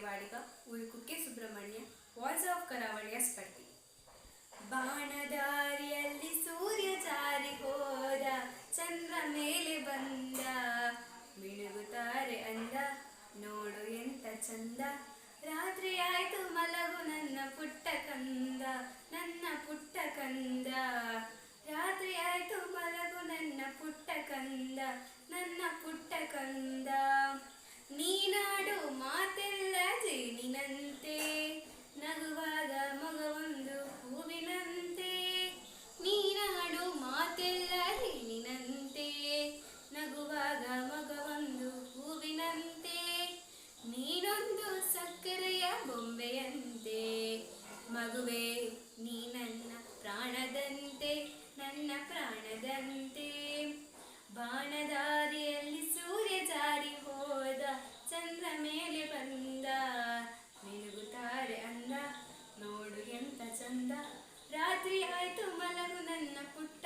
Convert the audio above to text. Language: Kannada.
ಬಾಡಿಗ ಊರು ಕುಕ್ಕೆ ಸುಬ್ರಹ್ಮಣ್ಯ ವಾಯ್ಸ್ ಆಫ್ ಕರಾವಳಿಯ ಸ್ಪರ್ಧಿ. ಬಾಣದಾರಿಯಲ್ಲಿ ಸೂರ್ಯ ಜಾರಿ ಹೋದ, ಚಂದ್ರ ಮೇಲೆ ಬಂದ, ಮಿಣುಗುತ್ತಾರೆ ಅಂದ, ನೋಡು ಎಂತ ಚಂದ. ರಾತ್ರಿ ಆಯ್ತು ಮಲಗು ನನ್ನ ಪುಟ್ಟ ಕಂದ, ನನ್ನ ಪುಟ್ಟ ಕಂದ. ರಾತ್ರಿ ಆಯ್ತು ಮಲಗು ನನ್ನ ಪುಟ್ಟ ಕಂದ, ನನ್ನ ಪುಟ್ಟ ಕಂದ. ನೀನಾಡು ಮಾತೆಲ್ಲ ಜೇನಿನಂತೆ, ನಗುವಾಗ ಮಗವೊಂದು ಹೂವಿನಂತೆ. ನೀನಾಡು ಮಾತೆಲ್ಲ ಜೇನಿನಂತೆ, ನಗುವಾಗ ಮಗವೊಂದು ಹೂವಿನಂತೆ. ನೀನೊಂದು ಸಕ್ಕರೆಯ ಬೊಂಬೆಯಂತೆ, ಮಗುವೆ ನೀ ನನ್ನ ಪ್ರಾಣದಂತೆ, ನನ್ನ ಪ್ರಾಣದಂತೆ. ಬಾಣದಾರಿಯಲ್ಲಿ ಸೂರ್ಯ ಜಾರಿ ಹೋದ, ಚಂದ್ರ ಮೇಲೆ ಬಂದ, ಮಿನುಗುತ್ತಾರೆ ಅಂದ, ನೋಡು ಎಂತ ಚಂದ. ರಾತ್ರಿ ಆಯ್ತು ಮಲಗು ನನ್ನ ಪುಟ್ಟ